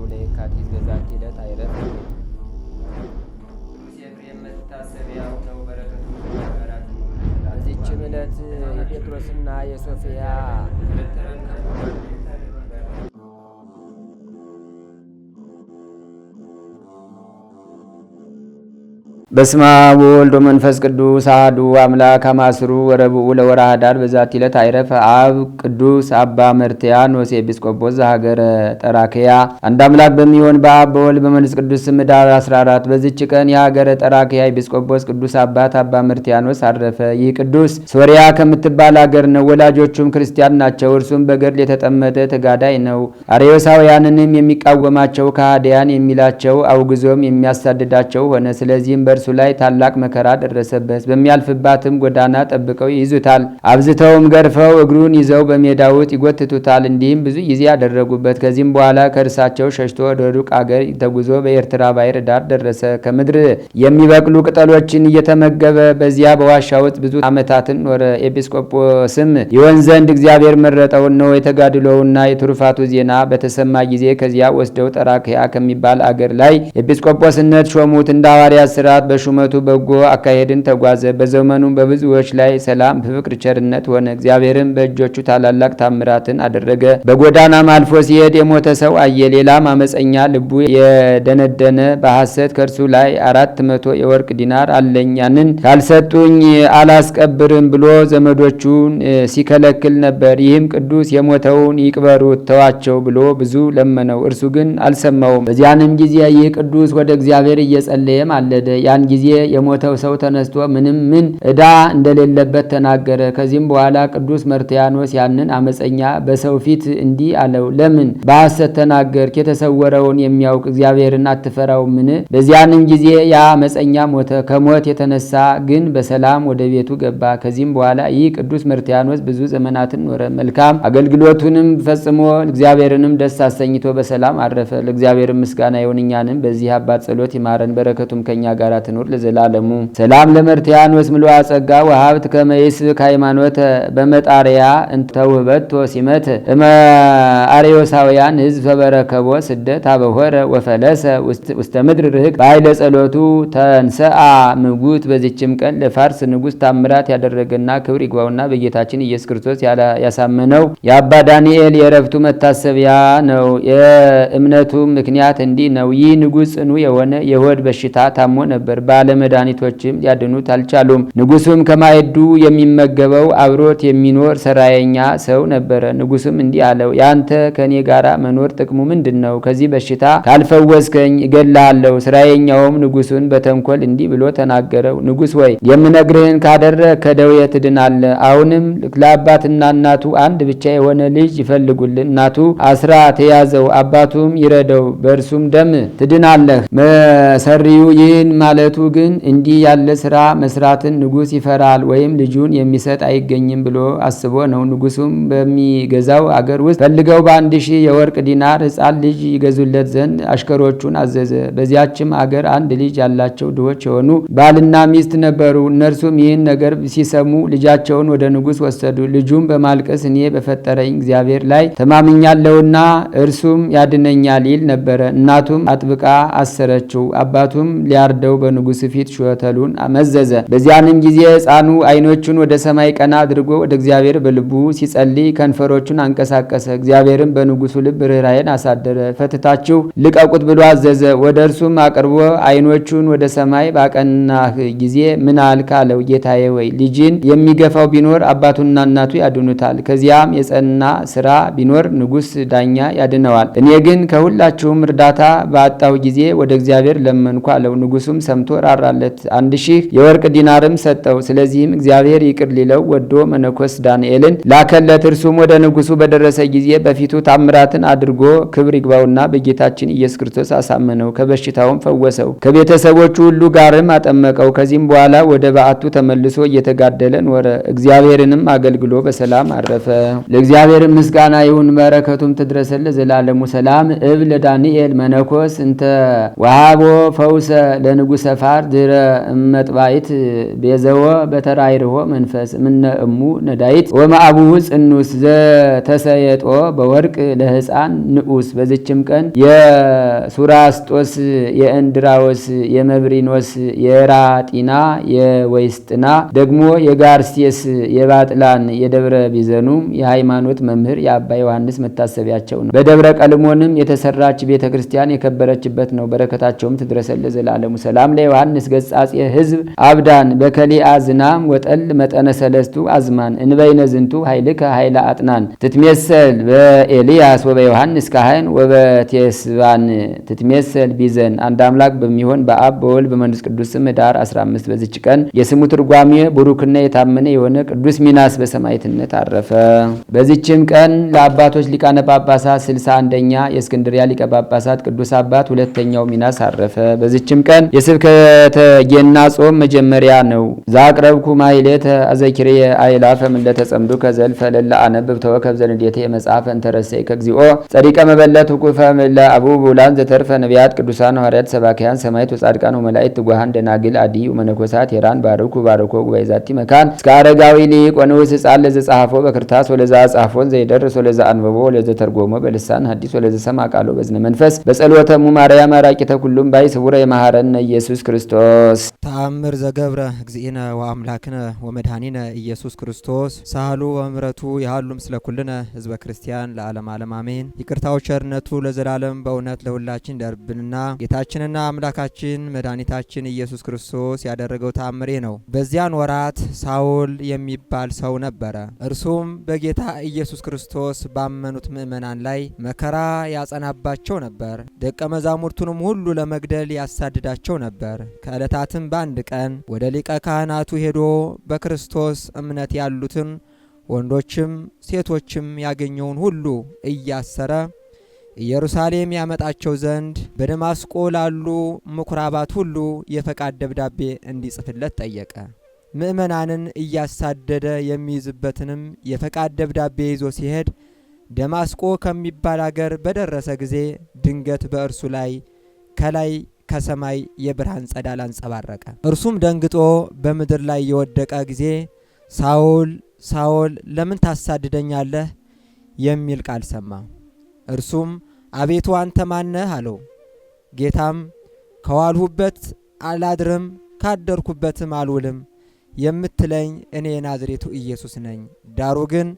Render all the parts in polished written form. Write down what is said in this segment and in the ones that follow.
ለየካቲት በዛቲ ዕለት አይረፍ። ቅዱስ ኤፍሬም መታሰቢያው ነው። በረከቱ ጋራት። በዚችም ዕለት የጴጥሮስና የሶፊያ በስመ አብ ወወልድ ወመንፈስ ቅዱስ አሐዱ አምላክ አማስሩ ወረብኡ ለወርኃ ኅዳር በዛቲ ዕለት አይረፈ አብ ቅዱስ አባ መርትያኖስ ኤጲስቆጶስ ዘሀገረ ጠራክያ። አንድ አምላክ በሚሆን በአብ በወልድ በመንፈስ ቅዱስ ስም ኅዳር 14 በዚች ቀን የሀገረ ጠራክያ ኤጲስቆጶስ ቅዱስ አባት አባ መርትያኖስ አረፈ። ይህ ቅዱስ ሶርያ ከምትባል አገር ነው። ወላጆቹም ክርስቲያን ናቸው። እርሱም በገድል የተጠመደ ተጋዳይ ነው። አርዮሳውያንንም የሚቃወማቸው ከሃዲያን የሚላቸው አውግዞም የሚያሳድዳቸው ሆነ። ስለዚህም በእርሱ ላይ ታላቅ መከራ ደረሰበት። በሚያልፍባትም ጎዳና ጠብቀው ይይዙታል። አብዝተውም ገርፈው እግሩን ይዘው በሜዳ ውስጥ ይጎትቱታል። እንዲህም ብዙ ጊዜ ያደረጉበት። ከዚህም በኋላ ከእርሳቸው ሸሽቶ ወደ ሩቅ አገር ተጉዞ በኤርትራ ባሕር ዳር ደረሰ። ከምድር የሚበቅሉ ቅጠሎችን እየተመገበ በዚያ በዋሻ ውስጥ ብዙ ዓመታትን ኖረ። ኤጲስቆጶስም ይሆን ዘንድ እግዚአብሔር መረጠው ነው። የተጋድሎውና የትሩፋቱ ዜና በተሰማ ጊዜ ከዚያ ወስደው ጠራክያ ከሚባል አገር ላይ ኤጲስቆጶስነት ሾሙት። እንደ ሐዋርያት ሥርዓት በሹመቱ በጎ አካሄድን ተጓዘ። በዘመኑ በብዙዎች ላይ ሰላም፣ ፍቅር፣ ቸርነት ሆነ። እግዚአብሔርም በእጆቹ ታላላቅ ታምራትን አደረገ። በጎዳናም አልፎ ሲሄድ የሞተ ሰው አየ። ሌላም አመፀኛ ልቡ የደነደነ በሐሰት ከእርሱ ላይ 400 የወርቅ ዲናር አለኝ፣ ያንን ካልሰጡኝ አላስቀብርም ብሎ ዘመዶቹን ሲከለክል ነበር። ይህም ቅዱስ የሞተውን ይቅበሩት ተዋቸው ብሎ ብዙ ለመነው፣ እርሱ ግን አልሰማውም። በዚያንም ጊዜ ይህ ቅዱስ ወደ እግዚአብሔር እየጸለየ ማለደ። ያን ጊዜ የሞተው ሰው ተነስቶ ምን ዕዳ እንደሌለበት ተናገረ። ከዚህም በኋላ ቅዱስ መርትያኖስ ያንን አመፀኛ በሰው ፊት እንዲህ አለው፣ ለምን በሐሰት ተናገርክ? የተሰወረውን የሚያውቅ እግዚአብሔርን አትፈራውምን? በዚያንም ጊዜ ያ አመፀኛ ሞተ። ከሞት የተነሳ ግን በሰላም ወደ ቤቱ ገባ። ከዚህም በኋላ ይህ ቅዱስ መርትያኖስ ብዙ ዘመናትን ኖረ። መልካም አገልግሎቱንም ፈጽሞ እግዚአብሔርንም ደስ አሰኝቶ በሰላም አረፈ። ለእግዚአብሔር ምስጋና ይሁን፣ እኛንም በዚህ አባት ጸሎት ይማረን፣ በረከቱም ከኛ ጋር ትኑር ለዘላለሙ። ሰላም ለመርትያኖስ ምሉዐ ጸጋ ወሀብት ከመይስብክ ሃይማኖተ በመጣሪያ እንተውህበቶ ሲመት እመ አርዮሳውያን ሕዝብ በረከቦ ስደት አበሆረ ወፈለሰ ውስተ ምድር ርህቅ በኃይለ ጸሎቱ ተንሰአ ምጉት። በዚችም ቀን ለፋርስ ንጉሥ ታምራት ያደረገና ክብር ይግባውና በጌታችን ኢየሱስ ክርስቶስ ያሳመነው የአባ ዳንኤል የዕረፍቱ መታሰቢያ ነው። የእምነቱ ምክንያት እንዲህ ነው። ይህ ንጉሥ ጽኑ የሆነ የሆድ በሽታ ታሞ ነበር። ባለመድኃኒቶችም ሊያድኑት አልቻሉም። ንጉሱም ከማዕዱ የሚመገበው አብሮት የሚኖር ሰራየኛ ሰው ነበረ። ንጉሱም እንዲህ አለው፣ ያንተ ከኔ ጋራ መኖር ጥቅሙ ምንድን ነው? ከዚህ በሽታ ካልፈወስከኝ እገላለሁ። ሰራየኛውም ንጉሱን በተንኮል እንዲህ ብሎ ተናገረው፣ ንጉሥ ወይ የምነግርህን ካደረግህ ከደዌ ትድናለህ። አሁንም ለአባትና እናቱ አንድ ብቻ የሆነ ልጅ ይፈልጉልን። እናቱ አስራ ተያዘው፣ አባቱም ይረደው፣ በእርሱም ደም ትድናለህ። መሰሪው ይህን ማለቱ ግን እንዲህ ያለ ስራ መስራትን ንጉሥ ይፈራል ወይም ልጁን የሚሰጥ አይገኝም ብሎ አስቦ ነው። ንጉሱም በሚገዛው አገር ውስጥ ፈልገው በ1000 የወርቅ ዲናር ሕፃን ልጅ ይገዙለት ዘንድ አሽከሮቹን አዘዘ። በዚያችም አገር አንድ ልጅ ያላቸው ድሆች የሆኑ ባልና ሚስት ነበሩ። እነርሱም ይህን ነገር ሲሰሙ ልጃቸውን ወደ ንጉሥ ወሰዱ። ልጁም በማልቀስ እኔ በፈጠረኝ እግዚአብሔር ላይ ተማምኛለሁና እርሱም ያድነኛል ይል ነበረ። እናቱም አጥብቃ አሰረችው። አባቱም ሊያርደው በንጉሥ ፊት ሾተሉን አመዘዘ። በዚያንም ጊዜ ሕፃኑ ዓይኖቹን ወደ ሰማይ ቀና አድርጎ ወደ እግዚአብሔር በልቡ ሲጸልይ ከንፈሮቹን አንቀሳቀሰ። እግዚአብሔርም በንጉሡ ልብ ርኅራኄን አሳደረ። ፈትታችሁ ልቀቁት ብሎ አዘዘ። ወደ እርሱም አቅርቦ ዓይኖቹን ወደ ሰማይ ባቀናህ ጊዜ ምን አልክ አለው። ጌታዬ ወይ ልጅን የሚገፋው ቢኖር አባቱና እናቱ ያድኑታል። ከዚያም የጸና ስራ ቢኖር ንጉሥ ዳኛ ያድነዋል። እኔ ግን ከሁላችሁም እርዳታ ባጣሁ ጊዜ ወደ እግዚአብሔር ለመንኩ አለው። ንጉሱም ሰምቶ ራራለት፣ 1000 የወርቅ ዲናርም ሰጠው። ስለዚህም እግዚአብሔር ይቅር ሊለው ወዶ መነኮስ ዳንኤልን ላከለት። እርሱም ወደ ንጉሱ በደረሰ ጊዜ በፊቱ ታምራትን አድርጎ ክብር ይግባውና በጌታችን ኢየሱስ ክርስቶስ አሳመነው፣ ከበሽታውም ፈወሰው፣ ከቤተሰቦቹ ሁሉ ጋርም አጠመቀው። ከዚህም በኋላ ወደ በዓቱ ተመልሶ እየተጋደለ ኖረ። እግዚአብሔርንም አገልግሎ በሰላም አረፈ። ለእግዚአብሔር ምስጋና ይሁን፣ በረከቱም ትድረሰን ለዘላለሙ። ሰላም እብ ለዳንኤል መነኮስ እንተ ወሃቦ ፈውሰ ለንጉሰ ሰፋር ድረ እመጥባይት ቤዘወ በተራይርሆ መንፈስ እምነ እሙ ነዳይት ወማአቡሁ ጽኑስ ዘተሰየጦ በወርቅ ለሕፃን ንዑስ። በዚችም ቀን የሱራስጦስ፣ የእንድራዎስ፣ የመብሪኖስ፣ የራጢና፣ የወይስጥና ደግሞ የጋርሴስ፣ የባጥላን፣ የደብረ ቢዘኑም የሃይማኖት መምህር የአባ ዮሐንስ መታሰቢያቸው ነው። በደብረ ቀልሞንም የተሰራች ቤተ ክርስቲያን የከበረችበት ነው። በረከታቸውም ትድረሰን ለዘላለሙ። ሰላም ለዮሐንስ ገጻጼ ሕዝብ አብዳን በከሊአ ዝናም ወጠል መጠነ ሰለስቱ አዝማን እንበይነ ዝንቱ ኃይልከ ኃይለ አጥናን ትትሜሰል በኤልያስ ወበዮሐንስ ካህን ወበቴስባን ትትሜሰል ቢዘን። አንድ አምላክ በሚሆን በአብ በወልድ በመንፈስ ቅዱስ ስም ኅዳር 15 በዚች ቀን የስሙ ትርጓሜ ቡሩክና የታመነ የሆነ ቅዱስ ሚናስ በሰማዕትነት አረፈ። በዚችም ቀን ለአባቶች ሊቃነ ጳጳሳት 61ኛ የእስክንድሪያ ሊቀ ጳጳሳት ቅዱስ አባት ሁለተኛው ሚናስ አረፈ። በዚችም ቀን የስብከተ ጌና ጾም መጀመሪያ ነው። ዛቅረብኩ ማይሌተ አዘኪርየ አይላፈ ምለተ ጸምዱ ከዘልፈ ለላ አነብብ ተወከብ ዘንዴቴ የመጽሐፈ እንተረሰይ ከግዚኦ ጸሪቀ መበለት ኩፈ ምለ አቡ ቡላን ዘተርፈ ነቢያት ቅዱሳን ሐዋርያት ሰባኪያን ሰማዕት ወጻድቃን ወመላእክት ትጉሃን ደናግል አዲ ወመነኮሳት ሄራን ባርኩ ባርኮ ጉባኤ ዛቲ መካን እስከ አረጋዊ ሊቅ ወንዑስ ሕፃን ለዘጻሐፎ በክርታስ ወለዛ ጻፎን ዘይደርስ ወለዛ አንበቦ ወለዘ ተርጎሞ በልሳን ሐዲስ ወለዘ ሰማ ቃሎ በዝነ መንፈስ በጸሎተሙ ማርያም አራቂተ ኩሉም ባይ ስውረ የማሐረነ ኢየሱስ ክርስቶስ። ተአምር ዘገብረ እግዚእነ ወአምላክነ ወመድኃኒነ ኢየሱስ ክርስቶስ ሳህሉ ወምሕረቱ ያህሉ ምስለ ኩልነ ህዝበ ክርስቲያን ለዓለም ዓለም አሜን። ይቅርታው ቸርነቱ ለዘላለም በእውነት ለሁላችን ደርብንና ጌታችንና አምላካችን መድኃኒታችን ኢየሱስ ክርስቶስ ያደረገው ተአምሬ ነው። በዚያን ወራት ሳውል የሚባል ሰው ነበረ። እርሱም በጌታ ኢየሱስ ክርስቶስ ባመኑት ምእመናን ላይ መከራ ያጸናባቸው ነበር። ደቀ መዛሙርቱንም ሁሉ ለመግደል ያሳድዳቸው ነበር። ከዕለታትም በአንድ ቀን ወደ ሊቀ ካህናቱ ሄዶ በክርስቶስ እምነት ያሉትን ወንዶችም ሴቶችም ያገኘውን ሁሉ እያሰረ ኢየሩሳሌም ያመጣቸው ዘንድ በደማስቆ ላሉ ምኩራባት ሁሉ የፈቃድ ደብዳቤ እንዲጽፍለት ጠየቀ። ምእመናንን እያሳደደ የሚይዝበትንም የፈቃድ ደብዳቤ ይዞ ሲሄድ ደማስቆ ከሚባል አገር በደረሰ ጊዜ ድንገት በእርሱ ላይ ከላይ ከሰማይ የብርሃን ጸዳል አንጸባረቀ። እርሱም ደንግጦ በምድር ላይ የወደቀ ጊዜ ሳውል ሳውል ለምን ታሳድደኛለህ የሚል ቃል ሰማ። እርሱም አቤቱ አንተ ማነህ አለው። ጌታም ከዋልሁበት አላድርም ካደርኩበትም አልውልም የምትለኝ እኔ ናዝሬቱ ኢየሱስ ነኝ። ዳሩ ግን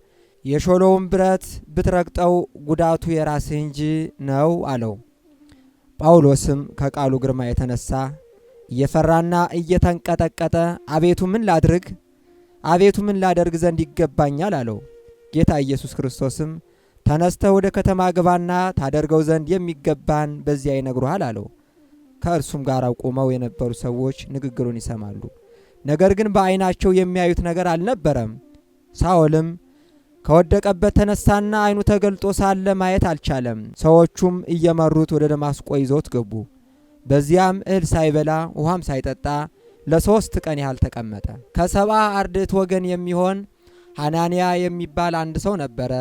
የሾለውን ብረት ብትረግጠው ጉዳቱ የራስህ እንጂ ነው አለው። ጳውሎስም ከቃሉ ግርማ የተነሳ እየፈራና እየተንቀጠቀጠ አቤቱ ምን ላደርግ ዘንድ ይገባኛል አለው። ጌታ ኢየሱስ ክርስቶስም ተነስተህ ወደ ከተማ ግባና ታደርገው ዘንድ የሚገባን በዚያ ይነግሩሃል አለው። ከእርሱም ጋር ቆመው የነበሩ ሰዎች ንግግሩን ይሰማሉ፣ ነገር ግን በዓይናቸው የሚያዩት ነገር አልነበረም። ሳኦልም ከወደቀበት ተነሳና ዓይኑ ተገልጦ ሳለ ማየት አልቻለም። ሰዎቹም እየመሩት ወደ ደማስቆ ይዞት ገቡ። በዚያም እህል ሳይበላ ውሃም ሳይጠጣ ለ3 ቀን ያህል ተቀመጠ። ከ70 አርድእት ወገን የሚሆን ሐናንያ የሚባል አንድ ሰው ነበረ።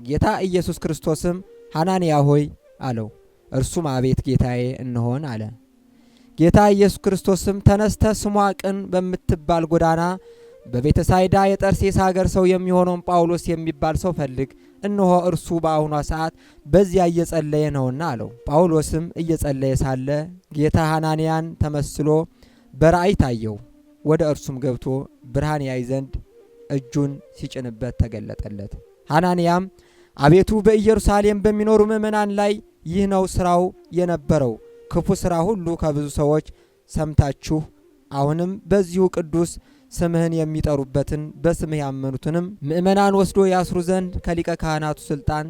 ጌታ ኢየሱስ ክርስቶስም ሐናንያ ሆይ አለው። እርሱም አቤት ጌታዬ እንሆን አለ። ጌታ ኢየሱስ ክርስቶስም ተነስተ ስሟ ቅን በምትባል ጎዳና በቤተሳይዳ የጠርሴስ ሀገር ሰው የሚሆነውን ጳውሎስ የሚባል ሰው ፈልግ፣ እነሆ እርሱ በአሁኗ ሰዓት በዚያ እየጸለየ ነውና አለው። ጳውሎስም እየጸለየ ሳለ ጌታ ሐናንያን ተመስሎ በራእይ ታየው። ወደ እርሱም ገብቶ ብርሃን ያይ ዘንድ እጁን ሲጭንበት ተገለጠለት። ሐናንያም አቤቱ በኢየሩሳሌም በሚኖሩ ምእመናን ላይ ይህ ነው ስራው የነበረው ክፉ ስራ ሁሉ ከብዙ ሰዎች ሰምታችሁ፣ አሁንም በዚሁ ቅዱስ ስምህን የሚጠሩበትን በስምህ ያመኑትንም ምእመናን ወስዶ ያስሩ ዘንድ ከሊቀ ካህናቱ ስልጣን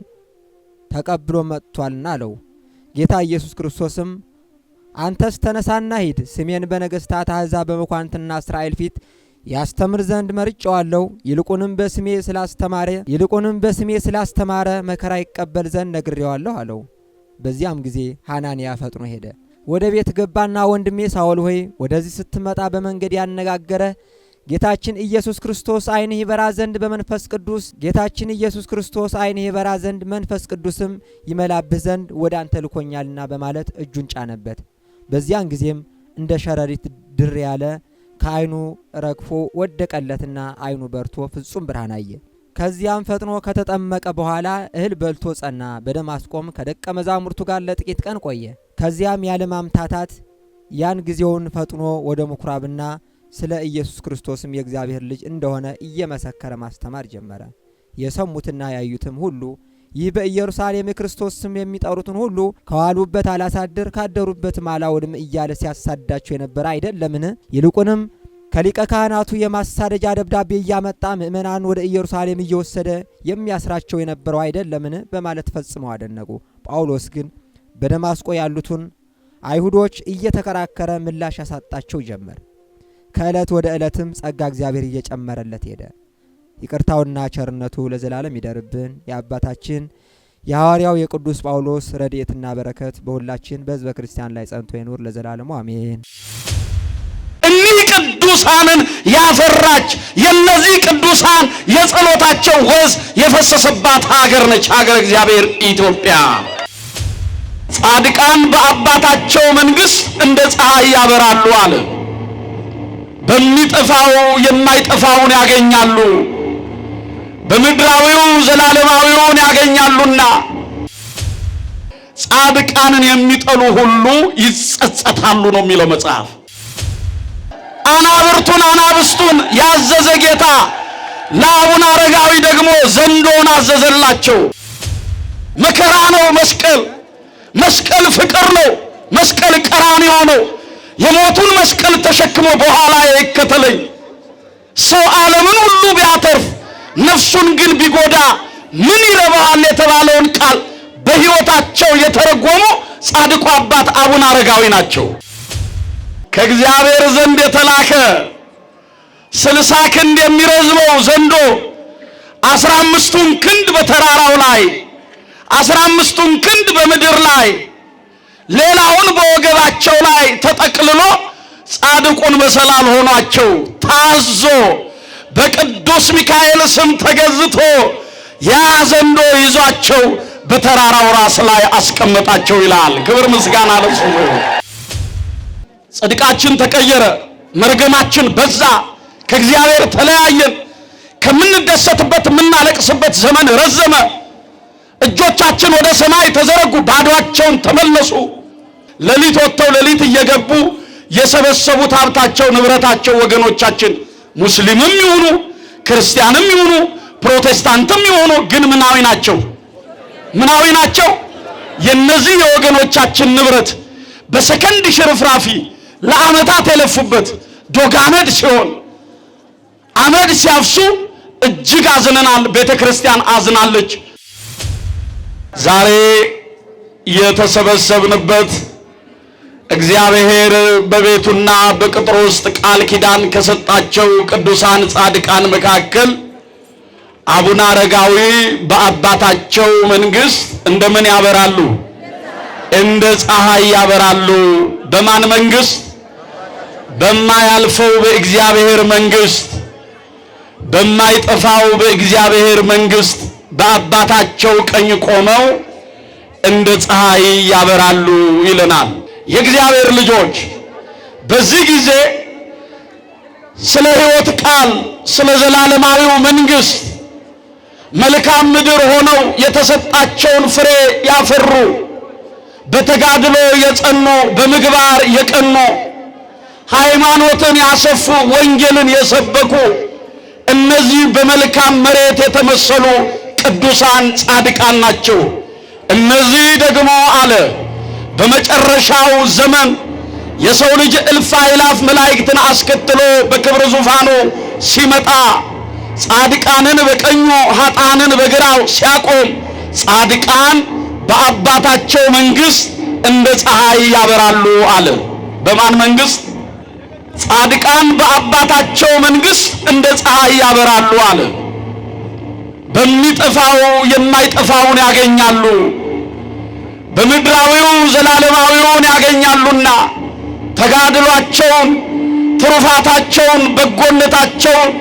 ተቀብሎ መጥቷልና አለው። ጌታ ኢየሱስ ክርስቶስም አንተስ ተነሳና ሂድ፣ ስሜን በነገሥታት አሕዛብ በመኳንንትና እስራኤል ፊት ያስተምር ዘንድ መርጬዋለሁ። ይልቁንም በስሜ ስላስተማረ መከራ ይቀበል ዘንድ ነግሬዋለሁ አለው። በዚያም ጊዜ ሐናንያ ፈጥኖ ሄደ። ወደ ቤት ገባና ወንድሜ ሳውል ሆይ ወደዚህ ስትመጣ በመንገድ ያነጋገረ ጌታችን ኢየሱስ ክርስቶስ ዓይንህ ይበራ ዘንድ መንፈስ ቅዱስም ይመላብህ ዘንድ ወደ አንተ ልኮኛልና በማለት እጁን ጫነበት። በዚያን ጊዜም እንደ ሸረሪት ድር ያለ ከዓይኑ ረግፎ ወደቀለትና ዓይኑ በርቶ ፍጹም ብርሃን አየ። ከዚያም ፈጥኖ ከተጠመቀ በኋላ እህል በልቶ ጸና። በደማስቆም ከደቀ መዛሙርቱ ጋር ለጥቂት ቀን ቆየ። ከዚያም ያለ ማምታታት ያን ጊዜውን ፈጥኖ ወደ ምኩራብና ስለ ኢየሱስ ክርስቶስም የእግዚአብሔር ልጅ እንደሆነ እየመሰከረ ማስተማር ጀመረ። የሰሙትና ያዩትም ሁሉ ይህ በኢየሩሳሌም የክርስቶስ ስም የሚጠሩትን ሁሉ ከዋሉበት አላሳድር ካደሩበትም አላውድም እያለ ሲያሳዳቸው የነበረ አይደለምን? ይልቁንም ከሊቀ ካህናቱ የማሳደጃ ደብዳቤ እያመጣ ምእመናን ወደ ኢየሩሳሌም እየወሰደ የሚያስራቸው የነበረው አይደለምን? በማለት ፈጽመው አደነቁ። ጳውሎስ ግን በደማስቆ ያሉትን አይሁዶች እየተከራከረ ምላሽ ያሳጣቸው ጀመር። ከዕለት ወደ ዕለትም ጸጋ እግዚአብሔር እየጨመረለት ሄደ። ይቅርታውና ቸርነቱ ለዘላለም ይደርብን። የአባታችን የሐዋርያው የቅዱስ ጳውሎስ ረድኤትና በረከት በሁላችን በሕዝበ ክርስቲያን ላይ ጸንቶ ይኑር ለዘላለሙ አሜን። እኒህ ቅዱሳንን ያፈራች የነዚህ ቅዱሳን የጸሎታቸው ወዝ የፈሰሰባት ሀገር ነች ሀገር እግዚአብሔር ኢትዮጵያ። ጻድቃን በአባታቸው መንግሥት እንደ ፀሐይ ያበራሉ አለ። በሚጠፋው የማይጠፋውን ያገኛሉ፣ በምድራዊው ዘላለማዊውን ያገኛሉና ጻድቃንን የሚጠሉ ሁሉ ይጸጸታሉ ነው የሚለው መጽሐፍ። አናብርቱን አናብስቱን ያዘዘ ጌታ ለአቡነ አረጋዊ ደግሞ ዘንዶውን አዘዘላቸው። መከራ ነው መስቀል፣ መስቀል ፍቅር ነው፣ መስቀል ቀራንዮ ነው። የሞቱን መስቀል ተሸክሞ በኋላ ይከተለኝ። ሰው ዓለምን ሁሉ ቢያተርፍ ነፍሱን ግን ቢጎዳ ምን ይረባዋል የተባለውን ቃል በሕይወታቸው የተረጎሙ ጻድቁ አባት አቡነ አረጋዊ ናቸው። ከእግዚአብሔር ዘንድ የተላከ 60 ክንድ የሚረዝመው ዘንዶ 15ቱን ክንድ በተራራው ላይ 15ቱን ክንድ በምድር ላይ ሌላውን በወገባቸው ላይ ተጠቅልሎ ጻድቁን መሰላል ሆኗቸው ታዞ በቅዱስ ሚካኤል ስም ተገዝቶ ያ ዘንዶ ይዟቸው በተራራው ራስ ላይ አስቀመጣቸው ይላል። ክብር ምስጋና ለስሙ። ጽድቃችን ተቀየረ፣ መርገማችን በዛ፣ ከእግዚአብሔር ተለያየን። ከምንደሰትበት የምናለቅስበት ዘመን ረዘመ። እጆቻችን ወደ ሰማይ ተዘረጉ፣ ባዶአቸውን ተመለሱ። ሌሊት ወጥተው ሌሊት እየገቡ የሰበሰቡት ሀብታቸው ንብረታቸው ወገኖቻችን ሙስሊምም ይሁኑ ክርስቲያንም ይሁኑ ፕሮቴስታንትም ይሁኑ ግን ምናዊ ናቸው፣ ምናዊ ናቸው። የነዚህ የወገኖቻችን ንብረት በሰከንድ ሽርፍራፊ ለዓመታት የለፉበት ዶጋመድ ሲሆን አመድ ሲያፍሱ እጅግ አዝነናል። ቤተክርስቲያን አዝናለች። ዛሬ የተሰበሰብንበት እግዚአብሔር በቤቱና በቅጥሩ ውስጥ ቃል ኪዳን ከሰጣቸው ቅዱሳን ጻድቃን መካከል አቡነ አረጋዊ በአባታቸው መንግስት እንደምን ያበራሉ? እንደ ፀሐይ ያበራሉ። በማን መንግስት? በማያልፈው በእግዚአብሔር መንግስት፣ በማይጠፋው በእግዚአብሔር መንግስት በአባታቸው ቀኝ ቆመው እንደ ፀሐይ ያበራሉ ይለናል። የእግዚአብሔር ልጆች በዚህ ጊዜ ስለ ሕይወት ቃል ስለ ዘላለማዊው መንግስት መልካም ምድር ሆነው የተሰጣቸውን ፍሬ ያፈሩ በተጋድሎ የጸኑ በምግባር የቀኑ ሃይማኖትን ያሰፉ ወንጌልን የሰበኩ እነዚህ በመልካም መሬት የተመሰሉ ቅዱሳን ጻድቃን ናቸው። እነዚህ ደግሞ አለ በመጨረሻው ዘመን የሰው ልጅ እልፍ አእላፍ መላእክትን አስከትሎ በክብር ዙፋኑ ሲመጣ ጻድቃንን በቀኙ ኃጥአንን በግራው ሲያቆም ጻድቃን በአባታቸው መንግስት እንደ ፀሐይ ያበራሉ አለ። በማን መንግስት? ጻድቃን በአባታቸው መንግስት እንደ ፀሐይ ያበራሉ አለ። በሚጠፋው የማይጠፋውን ያገኛሉ፣ በምድራዊው ዘላለማዊውን ያገኛሉና ተጋድሏቸውን ትሩፋታቸውን በጎነታቸውን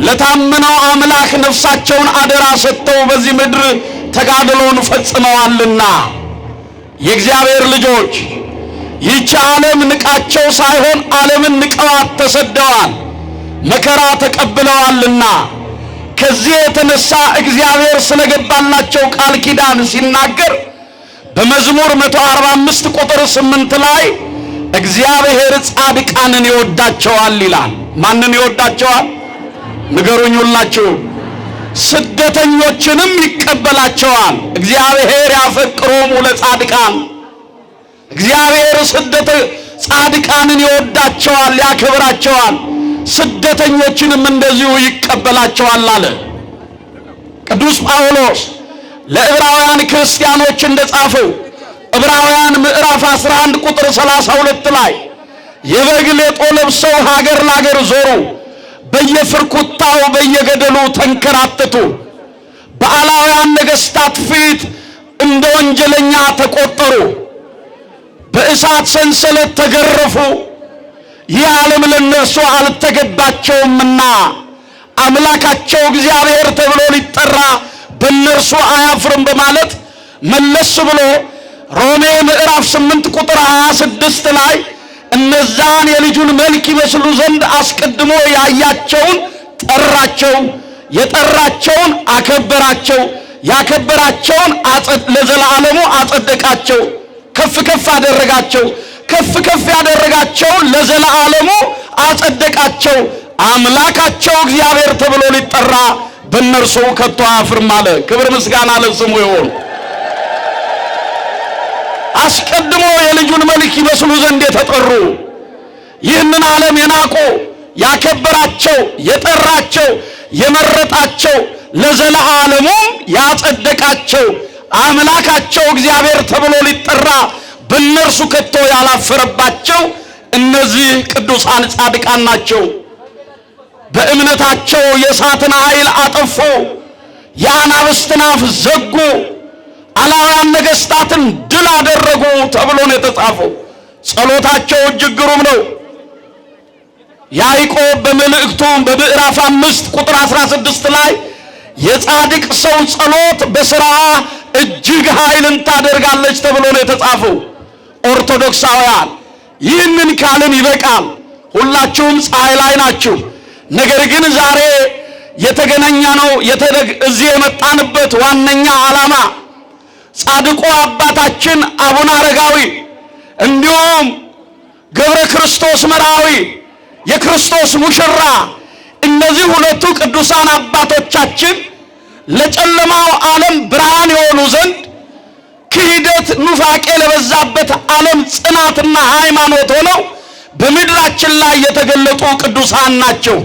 ለታመነው አምላክ ነፍሳቸውን አደራ ሰጥተው በዚህ ምድር ተጋድሎን ፈጽመዋልና የእግዚአብሔር ልጆች ይህች ዓለም ንቃቸው ሳይሆን ዓለምን ንቀዋት ተሰደዋል፣ መከራ ተቀብለዋልና። ከዚህ የተነሳ እግዚአብሔር ስለገባላቸው ቃል ኪዳን ሲናገር በመዝሙር 145 ቁጥር 8 ላይ እግዚአብሔር ጻድቃንን ይወዳቸዋል ይላል። ማንን ይወዳቸዋል? ንገሩኝ ሁላችሁ። ስደተኞችንም ይቀበላቸዋል። እግዚአብሔር ያፈቅሮሙ ለጻድቃን። እግዚአብሔር ጻድቃንን ይወዳቸዋል፣ ያከብራቸዋል። ስደተኞችንም እንደዚሁ ይቀበላቸዋል አለ ቅዱስ ጳውሎስ ለዕብራውያን ክርስቲያኖች እንደጻፈው ዕብራውያን ምዕራፍ 11 ቁጥር 32 ላይ የበግ ሌጦ ለብሰው ሀገር ላገር ዞሩ፣ በየፍርኩታው በየገደሉ ተንከራተቱ፣ በአላውያን ነገሥታት ፊት እንደ ወንጀለኛ ተቆጠሩ፣ በእሳት ሰንሰለት ተገረፉ። ይህ ዓለም ለነርሱ አልተገባቸውምና አምላካቸው እግዚአብሔር ተብሎ ሊጠራ በእነርሱ አያፍርም በማለት መለስ ብሎ ሮሜ ምዕራፍ 8 ቁጥር 26 ላይ እነዛን የልጁን መልክ ይመስሉ ዘንድ አስቀድሞ ያያቸውን ጠራቸው፣ የጠራቸውን አከበራቸው፣ ያከበራቸውን ለዘላለሙ አጸደቃቸው፣ ከፍ ከፍ አደረጋቸው፣ ከፍ ከፍ ያደረጋቸውን ለዘላለሙ አጸደቃቸው። አምላካቸው እግዚአብሔር ተብሎ ሊጠራ በእነርሱ ከቶ አያፍርም አለ። ክብር ምስጋና ለስሙ ይሁን። አስቀድሞ የልጁን መልክ ይመስሉ ዘንድ የተጠሩ ይህንን ዓለም የናቁ ያከበራቸው፣ የጠራቸው፣ የመረጣቸው ለዘላለሙም ያጸደቃቸው አምላካቸው እግዚአብሔር ተብሎ ሊጠራ በእነርሱ ከቶ ያላፈረባቸው እነዚህ ቅዱሳን ጻድቃን ናቸው። በእምነታቸው የእሳትን ኃይል አጠፉ፣ የአናብስትን አፍ ዘጉ፣ አላውያን ነገሥታትን ድል አደረጉ ተብሎ ነው የተጻፈው። ጸሎታቸው እጅግ ግሩም ነው። ያዕቆብ በመልእክቱ በምዕራፍ 5 ቁጥር 16 ላይ የጻድቅ ሰው ጸሎት በሥራ እጅግ ኃይልን ታደርጋለች ተብሎ ነው የተጻፈው። ኦርቶዶክሳውያን ይህንን ካልን ይበቃል። ሁላችሁም ፀሐይ ላይ ናችሁ። ነገር ግን ዛሬ የተገናኘ ነው እዚህ የመጣንበት ዋነኛ ዓላማ ጻድቁ አባታችን አቡነ አረጋዊ እንዲሁም ገብረ ክርስቶስ መርዓዊ የክርስቶስ ሙሽራ እነዚህ ሁለቱ ቅዱሳን አባቶቻችን ለጨለማው ዓለም ብርሃን የሆኑ ዘንድ ክህደት ኑፋቄ ለበዛበት ዓለም ጽናትና ሃይማኖት ሆነው በምድራችን ላይ የተገለጡ ቅዱሳን ናቸው።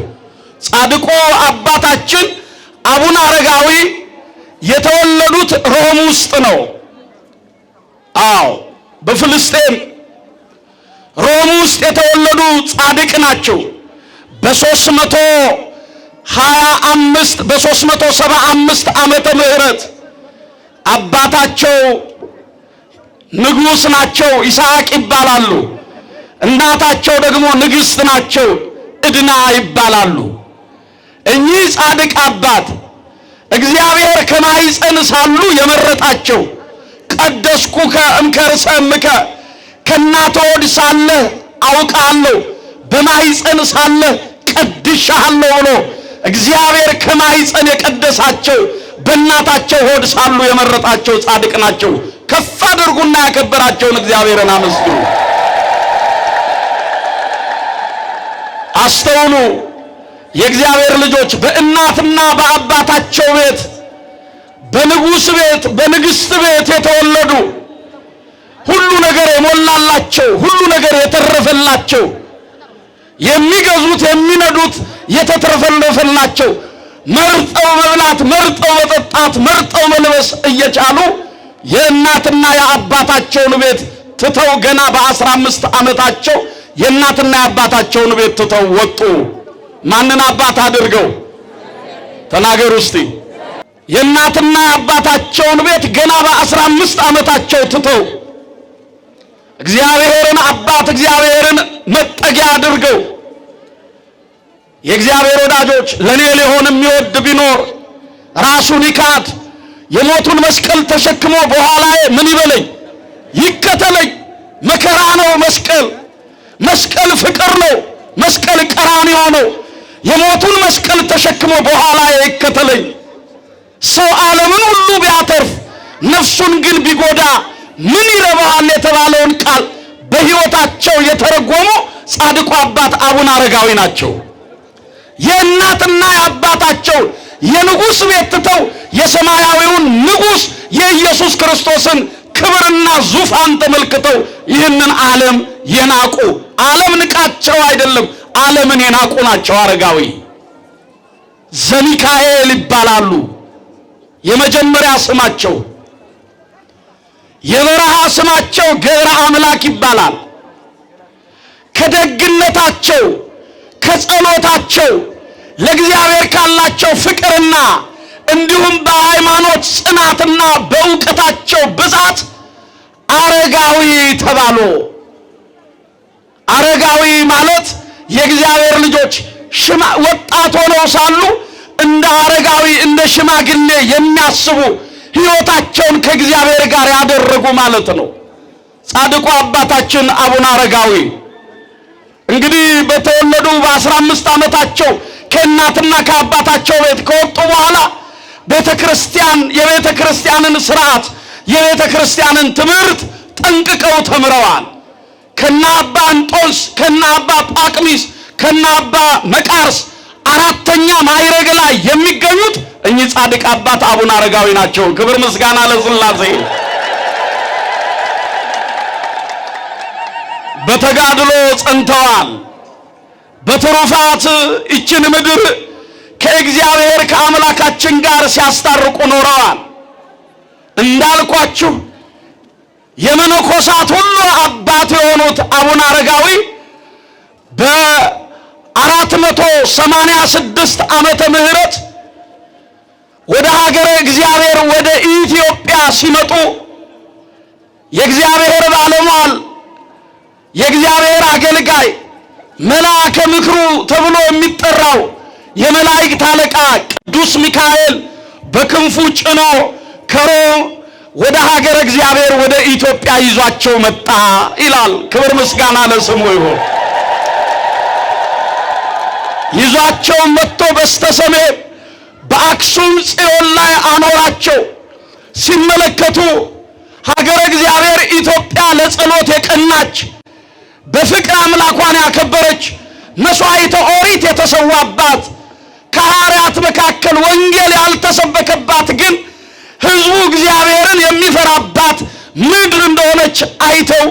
ጻድቁ አባታችን አቡነ አረጋዊ የተወለዱት ሮም ውስጥ ነው። አዎ በፍልስጤም ሮም ውስጥ የተወለዱ ጻድቅ ናቸው። በ375 ዓመተ ምህረት አባታቸው ንጉሥ ናቸው፣ ይስሐቅ ይባላሉ። እናታቸው ደግሞ ንግሥት ናቸው፣ ዕድና ይባላሉ። እኚህ ጻድቅ አባት እግዚአብሔር ከማኅፀን ሳሉ የመረጣቸው ቀደስኩከ እምከርሰ እምከ ከእናትህ ሆድ ሳለህ አውቃለሁ በማኅፀን ሳለህ ቀድሼሃለሁ ብሎ እግዚአብሔር ከማኅፀን የቀደሳቸው በእናታቸው ሆድ ሳሉ የመረጣቸው ጻድቅ ናቸው። ከፍ አድርጉና ያከበራቸውን እግዚአብሔርን አመስግኑ። አስተውሉ የእግዚአብሔር ልጆች፣ በእናትና በአባታቸው ቤት በንጉሥ ቤት በንግሥት ቤት የተወለዱ ሁሉ ነገር የሞላላቸው ሁሉ ነገር የተረፈላቸው የሚገዙት የሚነዱት የተትረፈረፈላቸው መርጠው መብላት መርጠው መጠጣት መርጠው መልበስ እየቻሉ የእናትና የአባታቸውን ቤት ትተው ገና በ15 ዓመታቸው የእናትና የአባታቸውን ቤት ትተው ወጡ። ማንን አባት አድርገው? ተናገሩ እስቲ። የእናትና የአባታቸውን ቤት ገና በ15 ዓመታቸው ትተው እግዚአብሔርን አባት እግዚአብሔርን መጠጊያ አድርገው የእግዚአብሔር ወዳጆች ለኔ ሊሆን የሚወድ ቢኖር ራሱን ይካድ የሞቱን መስቀል ተሸክሞ በኋላዬ ምን ይበለኝ ይከተለኝ። መከራ ነው መስቀል። መስቀል ፍቅር ነው። መስቀል ቀራንዮ ነው። የሞቱን መስቀል ተሸክሞ በኋላ ይከተለኝ። ሰው ዓለምን ሁሉ ቢያተርፍ ነፍሱን ግን ቢጎዳ ምን ይረባዋል የተባለውን ቃል በሕይወታቸው የተረጎሙ ጻድቁ አባት አቡነ አረጋዊ ናቸው። የእናትና የአባታቸው የንጉሥ ቤት ትተው የሰማያዊውን ንጉሥ የኢየሱስ ክርስቶስን ክብርና ዙፋን ተመልክተው ይህንን ዓለም የናቁ፣ ዓለም ንቃቸው አይደለም ዓለምን የናቁ ናቸው። አረጋዊ ዘሚካኤል ይባላሉ የመጀመሪያ ስማቸው። የበረሃ ስማቸው ገብረ አምላክ ይባላል። ከደግነታቸው ከጸሎታቸው ለእግዚአብሔር ካላቸው ፍቅርና እንዲሁም በሃይማኖት ጽናትና በእውቀታቸው ብዛት አረጋዊ ተባሉ። አረጋዊ ማለት የእግዚአብሔር ልጆች ወጣት ሆነው ሳሉ እንደ አረጋዊ እንደ ሽማግሌ የሚያስቡ ሕይወታቸውን ከእግዚአብሔር ጋር ያደረጉ ማለት ነው። ጻድቁ አባታችን አቡነ አረጋዊ እንግዲህ በተወለዱ በ15 ዓመታቸው ከእናትና ከአባታቸው ቤት ከወጡ በኋላ ቤተክርስቲያን የቤተክርስቲያንን ሥርዓት የቤተክርስቲያንን ትምህርት ጠንቅቀው ተምረዋል። ከነ አባ እንጦንስ ከነ አባ ጳቅሚስ ከነ አባ መቃርስ አራተኛ ማዕረግ ላይ የሚገኙት እኚህ ጻድቅ አባት አቡነ አረጋዊ ናቸው። ክብር ምስጋና ለሥላሴ። በተጋድሎ ጸንተዋል። በትሩፋት ይችን ምድር ከእግዚአብሔር ከአምላካችን ጋር ሲያስታርቁ ኖረዋል። እንዳልኳችሁ የመነኮሳት ሁሉ አባት የሆኑት አቡነ አረጋዊ በ486 ዓመተ ምህረት ወደ ሀገረ እግዚአብሔር ወደ ኢትዮጵያ ሲመጡ የእግዚአብሔር ባለሟል የእግዚአብሔር አገልጋይ መልአከ ምክሩ ተብሎ የሚጠራው የመላእክት አለቃ ቅዱስ ሚካኤል በክንፉ ጭኖ ከሮም ወደ ሀገረ እግዚአብሔር ወደ ኢትዮጵያ ይዟቸው መጣ ይላል። ክብር ምስጋና ለስሙ ይሁን። ይዟቸው መጥቶ በስተሰሜን በአክሱም ጽዮን ላይ አኖራቸው። ሲመለከቱ ሀገረ እግዚአብሔር ኢትዮጵያ ለጸሎት የቀናች በፍቅር አምላኳን ያከበረች መስዋዕተ ኦሪት የተሰዋባት ከሐዋርያት መካከል ወንጌል ያልተሰበከባት ግን ሕዝቡ እግዚአብሔርን የሚፈራባት ምድር እንደሆነች አይተው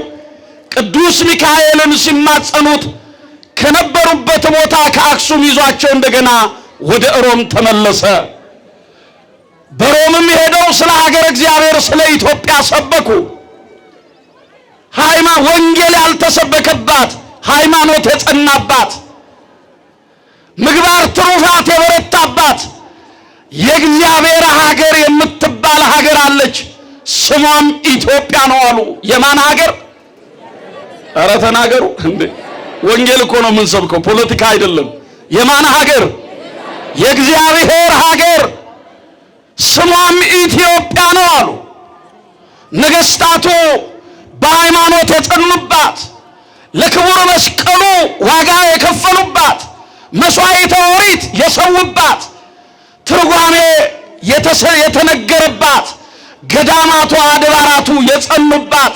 ቅዱስ ሚካኤልን ሲማጸኑት ከነበሩበት ቦታ ከአክሱም ይዟቸው እንደገና ወደ ሮም ተመለሰ። በሮምም ሄደው ስለ ሀገረ እግዚአብሔር ስለ ኢትዮጵያ ሰበኩ። ወንጌል ያልተሰበከባት ሃይማኖት የጸናባት ምግባር ትሩፋት የበረታባት የእግዚአብሔር ሀገር የምትባል ሀገር አለች። ስሟም ኢትዮጵያ ነው አሉ። የማን ሀገር? ኧረ ተናገሩ እንዴ! ወንጌል እኮ ነው የምንሰብከው፣ ፖለቲካ አይደለም። የማን ሀገር? የእግዚአብሔር ሀገር ስሟም ኢትዮጵያ ነው አሉ። ነገስታቱ በሃይማኖት የጸኑባት፣ ለክቡር መስቀሉ ዋጋ የከፈሉባት፣ መስዋዕተ ኦሪት የሰውባት፣ ትርጓሜ የተነገረባት፣ ገዳማቱ አድባራቱ የጸኑባት፣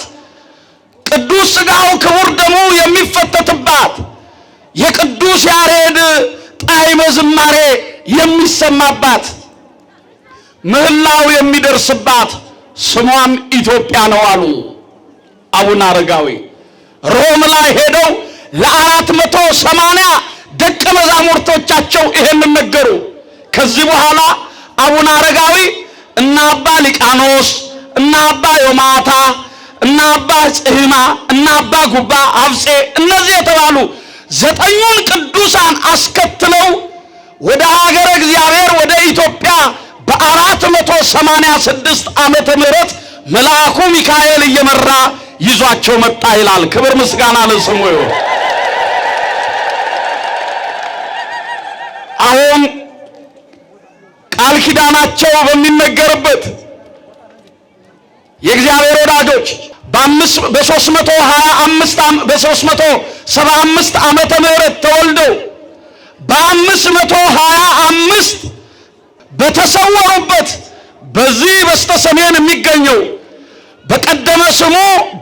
ቅዱስ ሥጋው ክቡር ደሙ የሚፈተትባት፣ የቅዱስ ያሬድ ጣዕመ ዝማሬ የሚሰማባት፣ ምህላው የሚደርስባት ስሟም ኢትዮጵያ ነው አሉ አቡነ አረጋዊ። ሮም ላይ ሄደው ለ480 ደቀ መዛሙርቶቻቸው ይሄንን ነገሩ። ከዚህ በኋላ አቡነ አረጋዊ እና አባ ሊቃኖስ እና አባ ዮማታ እና አባ ጽሕማ እና አባ ጉባ አብጼ እነዚህ የተባሉ 9ኙን ቅዱሳን አስከትለው ወደ ሀገረ እግዚአብሔር ወደ ኢትዮጵያ በ486 ዓመተ ምህረት መልአኩ ሚካኤል እየመራ ይዟቸው መጣ ይላል። ክብር ምስጋና ለስሙ ይሁን። አሁን ቃል ኪዳናቸው በሚነገርበት የእግዚአብሔር ወዳጆች በ325 በ375 ዓመተ ምህረት ተወልደው በ525 በተሰወሩበት በዚህ በስተሰሜን የሚገኘው በቀደመ ስሙ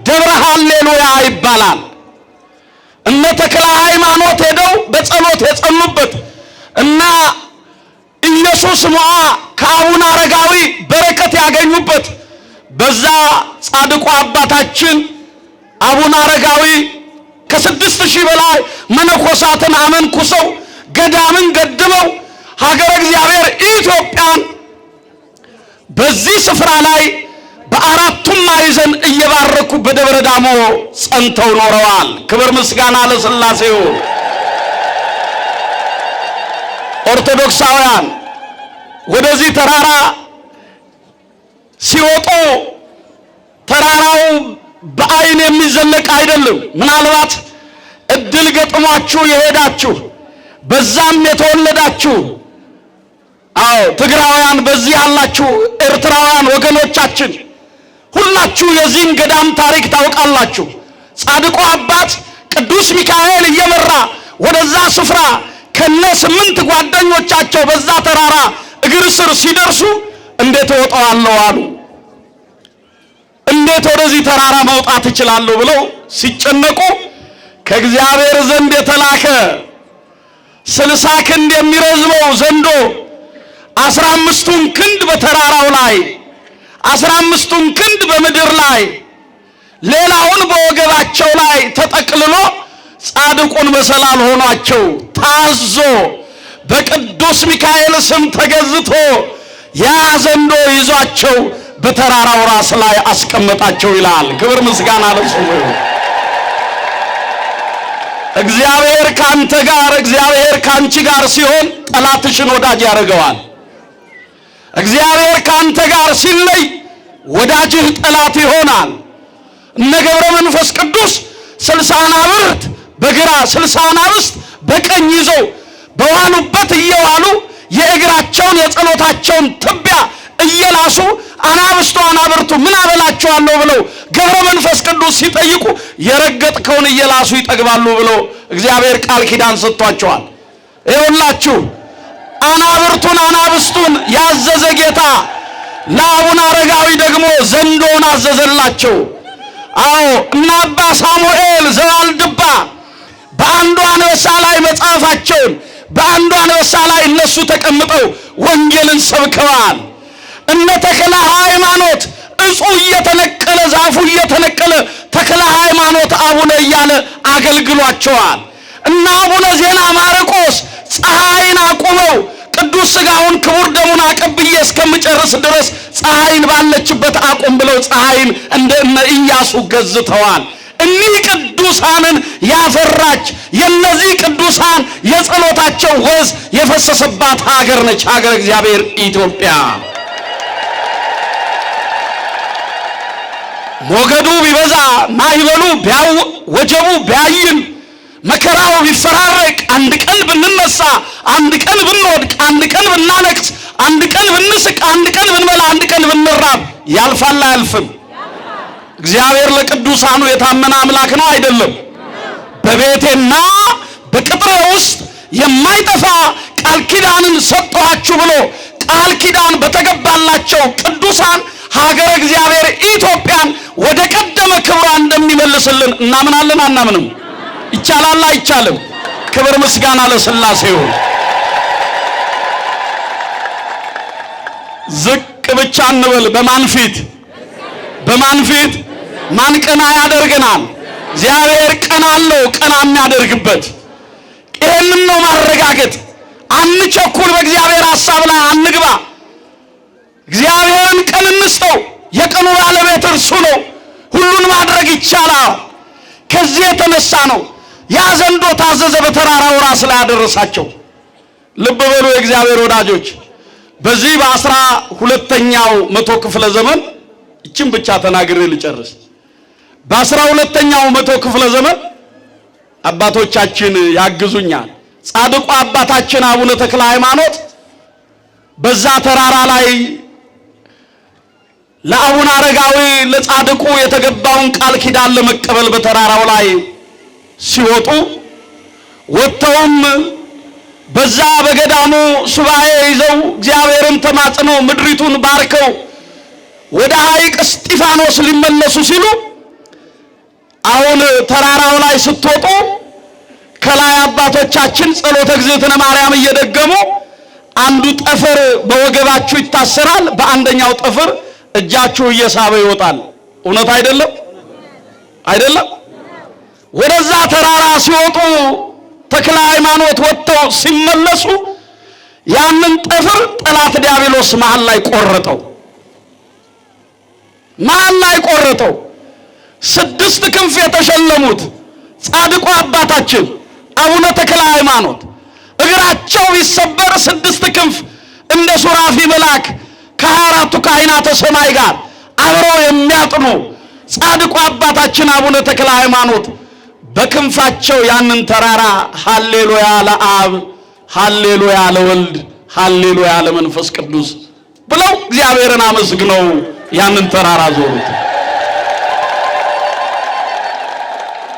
ደብረ ሃሌሉያ ይባላል። እነ ተክለ ሃይማኖት ሄደው በጸሎት የጸኑበት እና ኢየሱስ ሞዓ ከአቡነ አረጋዊ በረከት ያገኙበት በዛ ጻድቁ አባታችን አቡነ አረጋዊ ከ6000 በላይ መነኮሳትን አመንኩሰው ገዳምን ገድመው ሀገረ እግዚአብሔር ኢትዮጵያን በዚህ ስፍራ ላይ በአራቱም ማዕዘን እየባረኩ በደብረ ዳሞ ጸንተው ኖረዋል። ክብር ምስጋና ለሥላሴ ይሁን። ኦርቶዶክሳውያን ወደዚህ ተራራ ሲወጡ ተራራው በአይን የሚዘለቅ አይደለም። ምናልባት እድል ገጥሟችሁ የሄዳችሁ በዛም የተወለዳችሁ ትግራውያን በዚህ ያላችሁ ኤርትራውያን ወገኖቻችን ሁላችሁ የዚህን ገዳም ታሪክ ታውቃላችሁ። ጻድቁ አባት ቅዱስ ሚካኤል እየመራ ወደዛ ስፍራ ከነ 8 ጓደኞቻቸው በዛ ተራራ እግር ስር ሲደርሱ እንዴት እወጣለሁ አሉ። እንዴት ወደዚህ ተራራ መውጣት እችላለሁ ብለው ሲጨነቁ ከእግዚአብሔር ዘንድ የተላከ 60 ክንድ የሚረዝመው ዘንዶ 15ቱን ክንድ በተራራው ላይ 15ቱን ክንድ በምድር ላይ ሌላውን በወገባቸው ላይ ተጠቅልሎ ጻድቁን መሰላል ሆኗቸው ታዞ በቅዱስ ሚካኤል ስም ተገዝቶ ያ ዘንዶ ይዟቸው በተራራው ራስ ላይ አስቀመጣቸው ይላል። ክብር ምስጋና ለስሙ። እግዚአብሔር ካንተ ጋር እግዚአብሔር ካንቺ ጋር ሲሆን ጠላትሽን ወዳጅ ያደርገዋል። እግዚአብሔር ካንተ ጋር ሲለይ ወዳጅህ ጠላት ይሆናል። እነ ገብረ መንፈስ ቅዱስ 60 አናብርት በግራ 60 አናብስት በቀኝ ይዘው በዋሉበት እየዋሉ የእግራቸውን የጸሎታቸውን ትቢያ እየላሱ አናብርቱ ምን አበላቸዋለሁ ብለው ገብረ መንፈስ ቅዱስ ሲጠይቁ የረገጥከውን እየላሱ ይጠግባሉ ብለው እግዚአብሔር ቃል ኪዳን ሰጥቷቸዋል። ይኸውላችሁ አናብስቱን ያዘዘ ጌታ ለአቡነ አረጋዊ ደግሞ ዘንዶን አዘዘላቸው። እና አባ ሳሙኤል ዘዋልድባ በአንዱ አንበሳ ላይ መጽሐፋቸውን በአንዱ አንበሳ ላይ እነሱ ተቀምጠው ወንጌልን ሰብከዋል። እነ ተክለ ሃይማኖት እጹ እየተነቀለ ዛፉ እየተነቀለ ተክለ ሃይማኖት አቡነ እያለ አገልግሏቸዋል። እና አቡነ ዜና ማርቆስ ፀሐይን አቁመው ቅዱስ ሥጋውን ክቡር ደሙን አቀብዬ እስከምጨርስ ድረስ ፀሐይን ባለችበት አቁም ብለው ፀሐይን እንደ ኢያሱ ገዝተዋል። እኒህ ቅዱሳንን ያፈራች የነዚህ ቅዱሳን የጸሎታቸው ወዝ የፈሰሰባት ሀገር ነች ሀገር እግዚአብሔር ኢትዮጵያ። ሞገዱ ቢበዛ ማይበሉ ወጀቡ ቢያይን መከራው ቢፈራረቅ አንድ ቀን ብንነሳ አንድ ቀን ብንወድቅ አንድ ቀን ብናለቅስ አንድ ቀን ብንስቅ አንድ ቀን ብንበላ አንድ ቀን ብንራብ ያልፋል አያልፍም? እግዚአብሔር ለቅዱሳኑ የታመነ አምላክ ነው አይደለም? በቤቴና በቅጥሬ ውስጥ የማይጠፋ ቃል ኪዳንን ሰጠኋችሁ ብሎ ቃል ኪዳን በተገባላቸው ቅዱሳን ሀገር እግዚአብሔር ኢትዮጵያን ወደ ቀደመ ክብሯ እንደሚመልስልን እናምናለን አናምንም? ይቻላል አይቻልም? ክብር ምስጋና ለሥላሴ ይሁን። ዝቅ ብቻ እንበል። በማን ፊት ማን ቀና ያደርገናል? እግዚአብሔር ቀና አለው፣ ቀና የሚያደርግበት። ይሄንን ነው ማረጋገጥ። አንቸኩል፣ በእግዚአብሔር ሐሳብ ላይ አንግባ። እግዚአብሔርን ቀን እንስጠው። የቀኑ ባለቤት እርሱ ነው። ሁሉን ማድረግ ይቻላል። ከዚህ የተነሳ ነው ያ ዘንዶ ታዘዘ፣ በተራራው ራስ ላይ ያደረሳቸው። ልብ በሉ የእግዚአብሔር ወዳጆች፣ በዚህ በ12ኛው መቶ ክፍለ ዘመን እቺን ብቻ ተናግሬ ልጨርስ። በ12ኛው መቶ ክፍለ ዘመን አባቶቻችን ያግዙኛል። ጻድቁ አባታችን አቡነ ተክለ ሃይማኖት በዛ ተራራ ላይ ለአቡነ አረጋዊ ለጻድቁ የተገባውን ቃል ኪዳን ለመቀበል በተራራው ላይ ሲወጡ ወጥተውም በዛ በገዳሙ ሱባኤ ይዘው እግዚአብሔርን ተማጽነው ምድሪቱን ባርከው ወደ ሐይቅ እስጢፋኖስ ሊመለሱ ሲሉ አሁን ተራራው ላይ ስትወጡ ከላይ አባቶቻችን ጸሎተ እግዝእትነ ማርያም እየደገሙ አንዱ ጠፍር በወገባችሁ ይታሰራል፣ በአንደኛው ጠፍር እጃችሁ እየሳበ ይወጣል። እውነት አይደለም? አይደለም? ወደዛ ተራራ ሲወጡ ተክለ ሃይማኖት ወጥተው ሲመለሱ ያንን ጠፍር ጠላት ዲያብሎስ መሃል ላይ ቆረጠው። መሃል ላይ ቆረጠው። 6 ክንፍ የተሸለሙት ጻድቁ አባታችን አቡነ ተክለ ሃይማኖት እግራቸው ይሰበር 6 ክንፍ እንደ ሱራፊ መልአክ ከ24ቱ ካህናተ ሰማይ ጋር አብረው የሚያጥኑ ጻድቁ አባታችን አቡነ ተክለ ሃይማኖት በክንፋቸው ያንን ተራራ ሃሌሉያ ለአብ፣ ሃሌሉያ ለወልድ፣ ሃሌሉያ ለመንፈስ ቅዱስ ብለው እግዚአብሔርን አመስግነው ያንን ተራራ ዞሩት።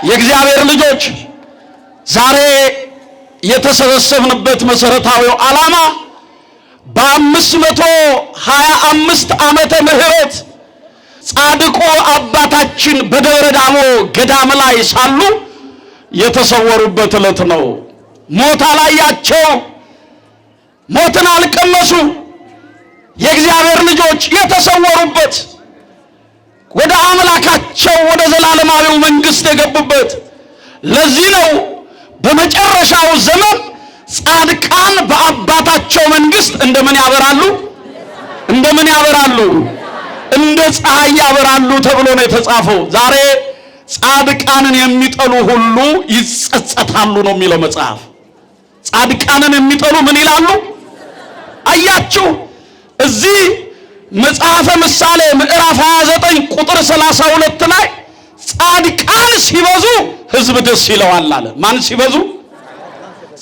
የእግዚአብሔር ልጆች ዛሬ የተሰበሰብንበት መሰረታዊው ዓላማ በ525 ዓመተ ምህረት ጻድቁ አባታችን በደብረ ዳሞ ገዳም ላይ ሳሉ የተሰወሩበት ዕለት ነው። ሞት አላያቸው፣ ሞትን አልቀመሱ። የእግዚአብሔር ልጆች የተሰወሩበት ወደ አምላካቸው ወደ ዘላለማዊው መንግስት የገቡበት። ለዚህ ነው በመጨረሻው ዘመን ጻድቃን በአባታቸው መንግስት እንደምን ያበራሉ? እንደምን ያበራሉ? እንደ ፀሐይ ያበራሉ ተብሎ ነው የተጻፈው። ዛሬ ጻድቃንን የሚጠሉ ሁሉ ይጸጸታሉ ነው የሚለው መጽሐፍ። ጻድቃንን የሚጠሉ ምን ይላሉ? አያችሁ፣ እዚህ መጽሐፈ ምሳሌ ምዕራፍ 29 ቁጥር 32 ላይ ጻድቃን ሲበዙ ህዝብ ደስ ይለዋል አለ። ማን ሲበዙ?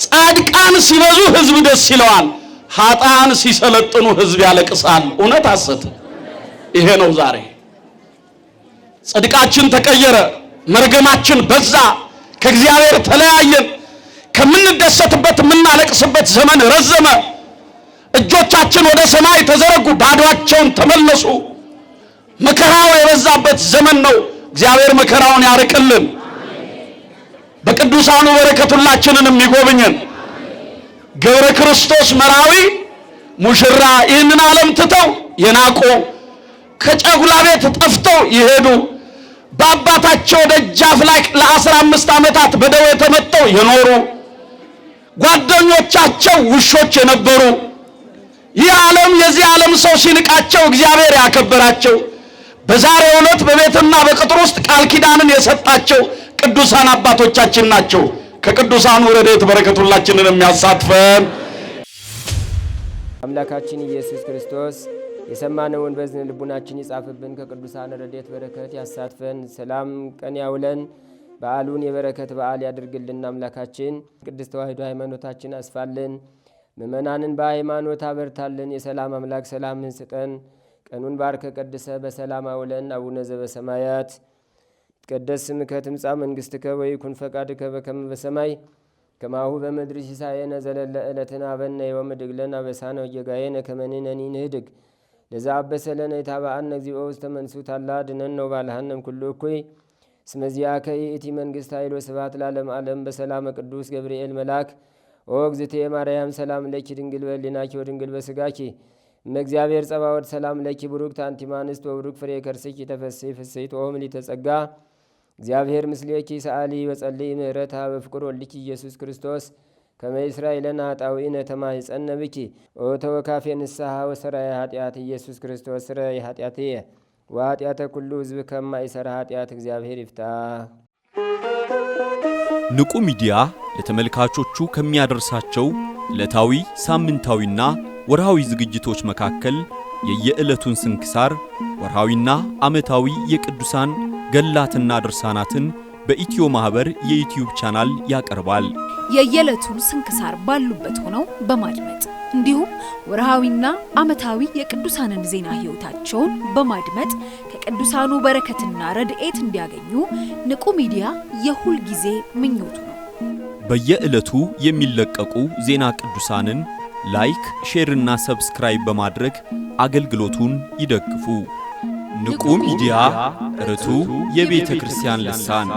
ጻድቃን ሲበዙ ህዝብ ደስ ይለዋል፣ ኃጥአን ሲሰለጥኑ ህዝብ ያለቅሳል። እውነት ሐሰት? ይሄ ነው ዛሬ። ጽድቃችን ተቀየረ፣ መርገማችን በዛ፣ ከእግዚአብሔር ተለያየን፣ ከምንደሰትበት የምናለቅስበት ዘመን ረዘመ። እጆቻችን ወደ ሰማይ ተዘረጉ፣ ባዶአቸውን ተመለሱ። መከራው የበዛበት ዘመን ነው። እግዚአብሔር መከራውን ያርቅልን። በቅዱሳኑ በረከት ሁላችንን የሚጎብኝን። ገብረ ክርስቶስ መራዊ ሙሽራ ይህንን ዓለም ትተው የናቁ ከጨጉላ ቤት ጠፍተው ይሄዱ በአባታቸው ደጃፍ ላይ ለ15 ዓመታት በደዌ ተመተው የኖሩ ጓደኞቻቸው ውሾች የነበሩ ይህ ዓለም የዚህ ዓለም ሰው ሲንቃቸው እግዚአብሔር ያከበራቸው በዛሬው ዕለት በቤትና በቅጥር ውስጥ ቃል ኪዳንን የሰጣቸው ቅዱሳን አባቶቻችን ናቸው። ከቅዱሳኑ ረድኤት በረከት ሁላችንን የሚያሳትፈን አምላካችን ኢየሱስ ክርስቶስ የሰማነውን በዝን ልቡናችን ይጻፍብን፣ ከቅዱሳን ረድኤት በረከት ያሳትፈን፣ ሰላም ቀን ያውለን፣ በዓሉን የበረከት በዓል ያድርግልን። አምላካችን ቅድስት ተዋሕዶ ሃይማኖታችን አስፋልን፣ ምእመናንን በሃይማኖት አበርታልን። የሰላም አምላክ ሰላምን ስጠን። ቀኑን ባርከ ቀድሰ በሰላም አውለን። አቡነ ዘበሰማያት ይትቀደስ ስምከ ትምጻእ መንግሥትከ ወይኩን ፈቃድከ በከመ በሰማይ ከማሁ በምድር ሲሳየነ ዘለለ ዕለትነ ሀበነ ዮም ወኅድግ ለነ አበሳነ ወጌጋየነ ከመ ንሕነኒ ንኅድግ ለዘአበሰ ለነ ኢታብአነ እግዚኦ ውስተ መንሱት አላ አድኅነነ ወባልሐነ እምኩሉ እኩይ እስመ ዚአከ ይእቲ መንግሥት ኃይል ወስብሐት ለዓለመ ዓለም። በሰላመ ቅዱስ ገብርኤል መልአክ ኦ እግዝእትየ ማርያም ሰላም ለኪ ድንግል በሕሊናኪ ወድንግል በሥጋኪ እመእግዚአብሔር ጸባኦት ሰላም ለኪ ቡሩክት አንቲ እምአንስት ወቡሩክ ፍሬ ከርስኪ ተፈሥሒ ፍሥሕት ኦ ምልዕተ ጸጋ እግዚአብሔር ምስሌኪ ሰአሊ ወጸልይ ምህረታ በፍቅር ወልድኪ ኢየሱስ ክርስቶስ ከመ ይስራይ ለነ ኃጣውኢነ ተማኅፀነ ብኪ ኦ ተወካፌ ንስሐ ወሰራይ ኃጢአት ኢየሱስ ክርስቶስ ስረይ ኃጢአትየ ወኃጢአተ ኩሉ ሕዝብ ከማይሰራ ኃጢአት እግዚአብሔር ይፍታ። ንቁ ሚዲያ ለተመልካቾቹ ከሚያደርሳቸው ዕለታዊ ሳምንታዊና ወርሃዊ ዝግጅቶች መካከል የየዕለቱን ስንክሳር ወርሃዊና ዓመታዊ የቅዱሳን ገላትና ድርሳናትን በኢትዮ ማህበር የዩቲዩብ ቻናል ያቀርባል። የየዕለቱን ስንክሳር ባሉበት ሆነው በማድመጥ እንዲሁም ወርሃዊና ዓመታዊ የቅዱሳንን ዜና ሕይወታቸውን በማድመጥ ከቅዱሳኑ በረከትና ረድኤት እንዲያገኙ ንቁ ሚዲያ የሁል ጊዜ ምኞቱ ነው። በየዕለቱ የሚለቀቁ ዜና ቅዱሳንን ላይክ፣ ሼር እና ሰብስክራይብ በማድረግ አገልግሎቱን ይደግፉ። ንቁ ሚዲያ ርቱ የቤተ ክርስቲያን ልሳን